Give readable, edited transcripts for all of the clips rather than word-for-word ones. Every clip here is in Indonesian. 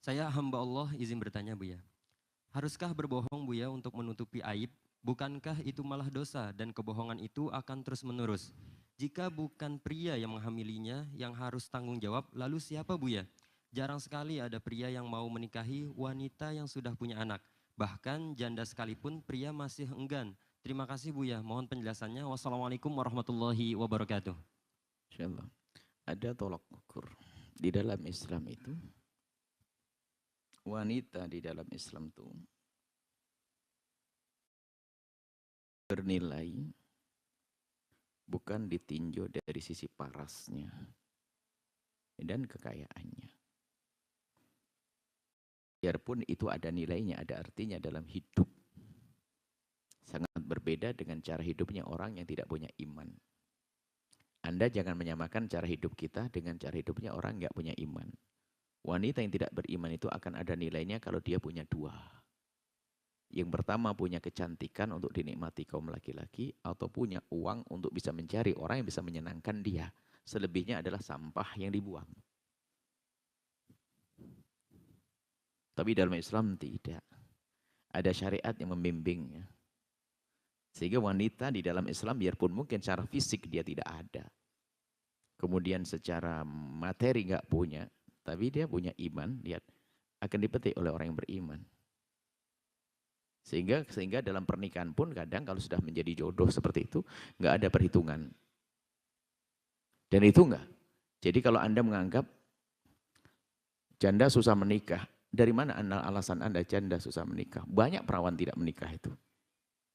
Saya hamba Allah izin bertanya Buya. Haruskah berbohong Buya untuk menutupi aib? Bukankah itu malah dosa dan kebohongan itu akan terus menerus? Jika bukan pria yang menghamilinya yang harus tanggung jawab, lalu siapa Buya? Jarang sekali ada pria yang mau menikahi wanita yang sudah punya anak. Bahkan janda sekalipun pria masih enggan. Terima kasih Buya, mohon penjelasannya. Wassalamualaikum warahmatullahi wabarakatuh. Insyaallah. Ada tolak ukur. Di dalam Islam itu, wanita di dalam Islam itu bernilai bukan ditinjau dari sisi parasnya dan kekayaannya. Biarpun itu ada nilainya, ada artinya dalam hidup. Sangat berbeda dengan cara hidupnya orang yang tidak punya iman. Anda jangan menyamakan cara hidup kita dengan cara hidupnya orang yang tidak punya iman. Wanita yang tidak beriman itu akan ada nilainya kalau dia punya dua. Yang pertama punya kecantikan untuk dinikmati kaum laki-laki atau punya uang untuk bisa mencari orang yang bisa menyenangkan dia. Selebihnya adalah sampah yang dibuang. Tapi dalam Islam tidak. Ada syariat yang membimbingnya. Sehingga wanita di dalam Islam biarpun mungkin secara fisik dia tidak ada. Kemudian secara materi nggak punya. Tapi dia punya iman, lihat. Akan dipetik oleh orang yang beriman. Sehingga dalam pernikahan pun kadang kalau sudah menjadi jodoh seperti itu, nggak ada perhitungan. Dan itu enggak. Jadi kalau Anda menganggap janda susah menikah, dari mana alasan Anda janda susah menikah? Banyak perawan tidak menikah itu.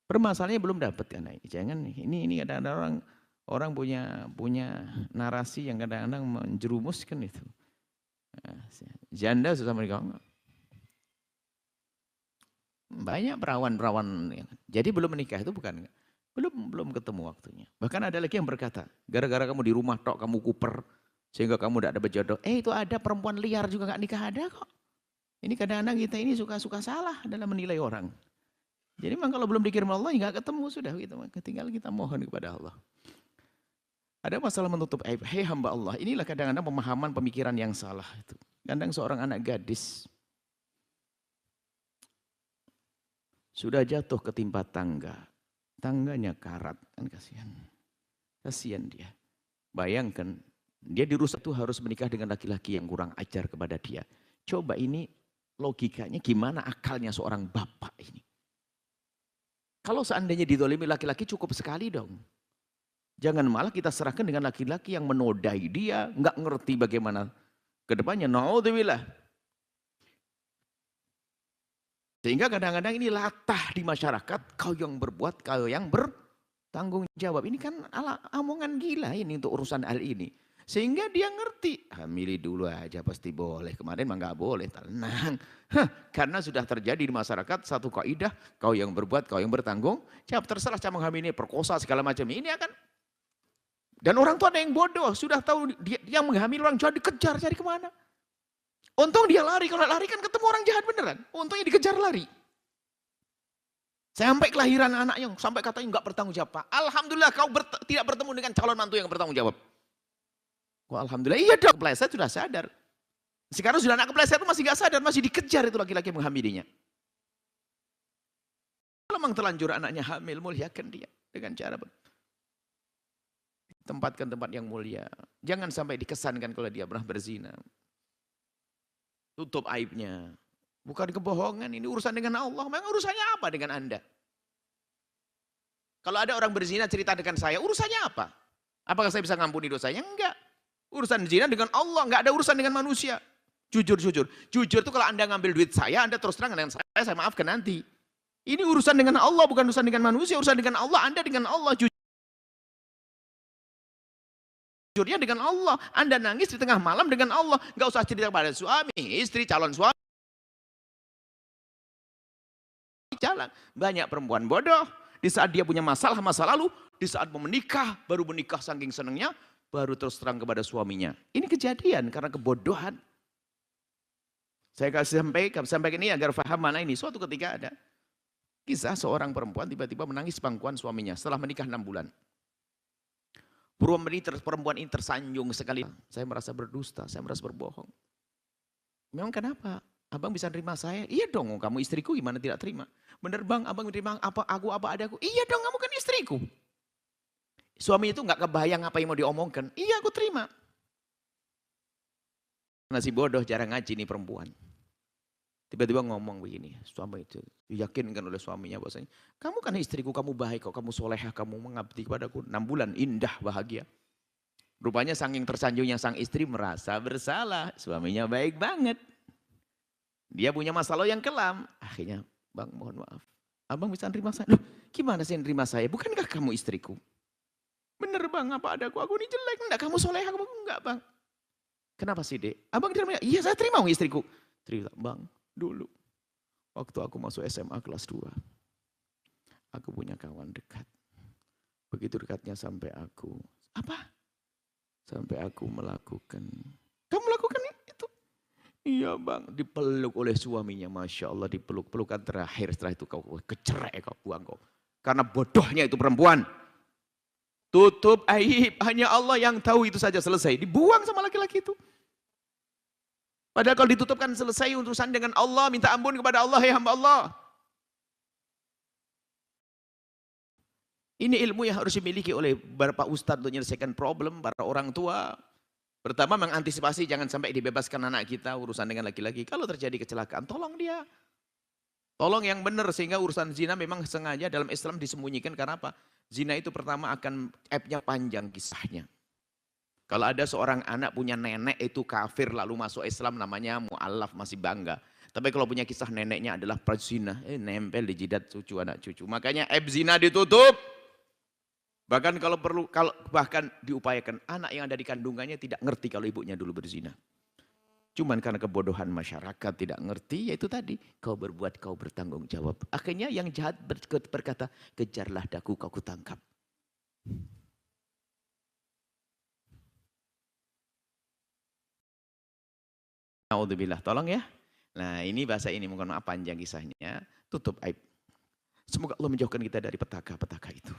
Permasalahannya belum dapat kan? Jangan ini ada orang punya narasi yang kadang-kadang menjerumuskan itu. Janda susah menikah. Banyak perawan-perawan. Jadi belum menikah itu bukan belum ketemu waktunya. Bahkan ada lagi yang berkata, gara-gara kamu di rumah tok kamu kuper sehingga kamu tidak dapat jodoh. Itu ada perempuan liar juga nggak nikah ada kok. Ini kadang-kadang kita ini suka salah dalam menilai orang. Jadi memang kalau belum dikirim Allah nggak ketemu sudah gitu. Tinggal kita mohon kepada Allah. Ada masalah menutup aib. Hei hamba Allah, inilah kadang-kadang pemahaman pemikiran yang salah itu. Kadang seorang anak gadis sudah jatuh ketimpa tangga. Tangganya karat, kan kasihan. Kasihan dia. Bayangkan, dia dirusak tuh harus menikah dengan laki-laki yang kurang ajar kepada dia. Coba ini logikanya gimana akalnya seorang bapak ini. Kalau seandainya didolimi laki-laki cukup sekali dong. Jangan malah kita serahkan dengan laki-laki yang menodai dia, nggak ngerti bagaimana ke depannya. Naudzubillah. Sehingga kadang-kadang ini latah di masyarakat, kau yang berbuat, kau yang bertanggung jawab. Ini kan omongan gila ini untuk urusan hal ini. Sehingga dia ngerti, hamili dulu aja pasti boleh. Kemarin mah nggak boleh, tenang. Karena sudah terjadi di masyarakat satu kaidah, kau yang berbuat, kau yang bertanggung jawab. Terserah cara menghamili, perkosa segala macam. Ini akan. Dan orang tua ada yang bodoh, sudah tahu dia yang menghamili orang jahat dikejar, cari kemana. Untung dia lari, kalau lari kan ketemu orang jahat beneran. Untungnya dikejar lari. Sampai kelahiran anaknya, sampai katanya nggak bertanggung jawab. Pak. Alhamdulillah kau tidak bertemu dengan calon mantu yang bertanggung jawab. Wah, alhamdulillah, iya dong, kepleset sudah sadar. Sekarang sudah anak kepleset itu masih nggak sadar, masih dikejar itu laki-laki menghamilinya. Kalau memang terlanjur anaknya hamil, muliakan dia dengan cara tempatkan tempat yang mulia. Jangan sampai dikesankan kalau dia pernah berzina. Tutup aibnya. Bukan kebohongan, ini urusan dengan Allah. Memang urusannya apa dengan Anda? Kalau ada orang berzina cerita dengan saya, urusannya apa? Apakah saya bisa ngampuni dosanya? Enggak. Urusan zina dengan Allah, enggak ada urusan dengan manusia. Jujur. Jujur itu kalau Anda ngambil duit saya, Anda terus terang dengan saya maafkan nanti. Ini urusan dengan Allah, bukan urusan dengan manusia. Urusan dengan Allah, Anda dengan Allah. Jujurnya dengan Allah. Anda nangis di tengah malam dengan Allah. Enggak usah cerita pada suami, istri, calon suami. Jalan. Banyak perempuan bodoh. Di saat dia punya masalah masa lalu, di saat mau menikah, baru menikah saking senangnya, baru terus terang kepada suaminya. Ini kejadian karena kebodohan. Saya kasih sampaikan ini agar paham mana ini. Suatu ketika ada kisah seorang perempuan tiba-tiba menangis pangkuan suaminya setelah menikah 6 bulan. Perempuan ini tersanjung sekali. Saya merasa berdusta, saya merasa berbohong. Memang kenapa? abang bisa terima saya? Iya dong, kamu istriku gimana tidak terima? Bener bang, abang terima apa aku apa adaku? Iya dong, kamu kan istriku. Suami itu nggak kebayang apa yang mau diomongkan. Iya aku terima. Nasi bodoh jarang ngaji nih perempuan. Tiba-tiba ngomong begini, suami itu diyakinkan oleh suaminya bahwasanya, kamu kan istriku, kamu baik kok, kamu solehah, kamu mengabdi kepadaku. 6 bulan indah, bahagia. Rupanya saking tersanjungnya sang istri merasa bersalah, suaminya baik banget. Dia punya masalah yang kelam. Akhirnya, bang mohon maaf, abang bisa nerima saya? Loh gimana sih nerima saya? Bukankah kamu istriku? Bener bang, apa adaku? Aku ini jelek, enggak kamu solehah, kamu enggak bang. Kenapa sih dek? Abang terima? Iya saya terima istriku. Terima bang. Dulu, waktu aku masuk SMA kelas 2, aku punya kawan dekat. Begitu dekatnya sampai aku, apa? Sampai aku melakukan, kamu lakukan itu? Iya bang, dipeluk oleh suaminya, Masya Allah dipeluk. Pelukan terakhir setelah itu kau kecerai kau buang kau. Karena bodohnya itu perempuan. Tutup aib, hanya Allah yang tahu itu saja selesai. Dibuang sama laki-laki itu. Padahal kalau ditutupkan selesai urusan dengan Allah, minta ampun kepada Allah, ya hamba Allah. Ini ilmu yang harus dimiliki oleh beberapa ustadz untuk menyelesaikan problem, para orang tua. Pertama mengantisipasi jangan sampai dibebaskan anak kita urusan dengan laki-laki. Kalau terjadi kecelakaan, tolong dia. Tolong yang benar sehingga urusan zina memang sengaja dalam Islam disembunyikan. Karena apa? Zina itu pertama akan aibnya panjang kisahnya. Kalau ada seorang anak punya nenek itu kafir lalu masuk Islam namanya mu'alaf, masih bangga. Tapi kalau punya kisah neneknya adalah pezina, nempel di jidat cucu anak cucu. Makanya aib zina ditutup. Bahkan kalau perlu, bahkan diupayakan anak yang ada di kandungannya tidak ngerti kalau ibunya dulu berzina. Cuman karena kebodohan masyarakat tidak ngerti, yaitu tadi kau berbuat kau bertanggung jawab. Akhirnya yang jahat berkata, kejarlah daku kau kutangkap. Naudzubillah, tolong ya. Nah ini bahasa ini, mohon maaf panjang kisahnya. Tutup aib. Semoga Allah menjauhkan kita dari petaka-petaka itu.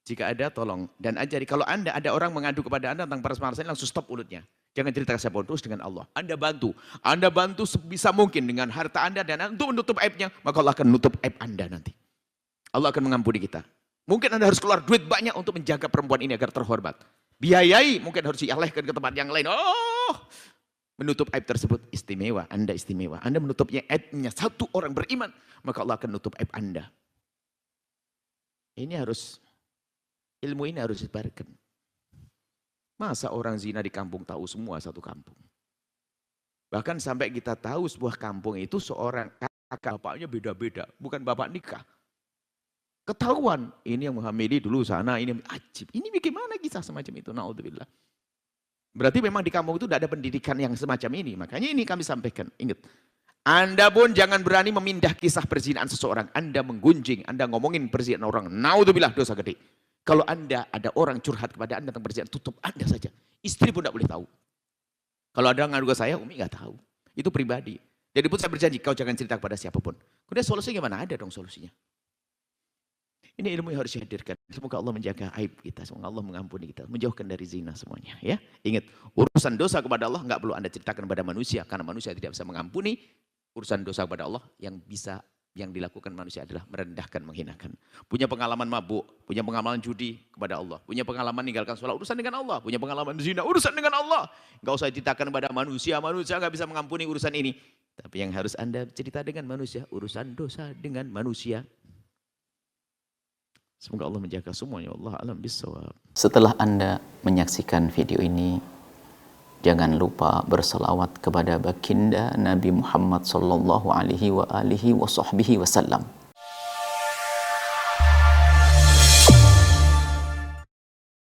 Jika ada tolong dan ajari. Kalau Anda ada orang mengadu kepada Anda tentang paras-parasan, langsung stop mulutnya. Jangan cerita ke siapa, terus dengan Allah. Anda bantu sebisa mungkin dengan harta Anda dan untuk menutup aibnya, maka Allah akan menutup aib Anda nanti. Allah akan mengampuni kita. Mungkin Anda harus keluar duit banyak untuk menjaga perempuan ini agar terhormat. Biayai, mungkin harus dialihkan ke tempat yang lain. Oh, menutup aib tersebut istimewa, Anda istimewa. Anda menutupnya aibnya satu orang beriman, maka Allah akan menutup aib Anda. Ini harus, ilmu ini harus disebarkan. Masa orang zina di kampung tahu semua satu kampung. Bahkan sampai kita tahu sebuah kampung itu seorang kakak bapaknya beda-beda, bukan bapak nikah. Ketahuan, ini yang menghamili dulu sana, ini ajib. Ini bagaimana kisah semacam itu, naudzubillah. Berarti memang di kampung itu tidak ada pendidikan yang semacam ini. Makanya ini kami sampaikan, ingat. Anda pun jangan berani memindah kisah perzinaan seseorang. Anda menggunjing, Anda ngomongin perzinaan orang. Naudzubillah, dosa gede. Kalau Anda ada orang curhat kepada Anda tentang perzinaan, tutup Anda saja. Istri pun tidak boleh tahu. Kalau ada ngadu ke saya, Umi nggak tahu. Itu pribadi. Jadi pun saya berjanji, kau jangan cerita kepada siapapun. Kemudian solusinya gimana? Ada dong solusinya. Ini ilmu yang harus dihadirkan. Semoga Allah menjaga aib kita. Semoga Allah mengampuni kita. Menjauhkan dari zina semuanya. Ya, ingat, urusan dosa kepada Allah nggak perlu Anda ceritakan kepada manusia. Karena manusia tidak bisa mengampuni. Urusan dosa kepada Allah yang dilakukan manusia adalah merendahkan, menghinakan. Punya pengalaman mabuk, punya pengalaman judi kepada Allah. Punya pengalaman meninggalkan sholat, urusan dengan Allah. Punya pengalaman zina, urusan dengan Allah. Nggak usah ceritakan kepada manusia. Manusia nggak bisa mengampuni urusan ini. Tapi yang harus Anda cerita dengan manusia, urusan dosa dengan manusia. Semoga Allah menjaga semuanya. Allah alam bisawab. Setelah Anda menyaksikan video ini, jangan lupa berselawat kepada baginda Nabi Muhammad sallallahu alaihi wa alihi wa sahbihi wasallam.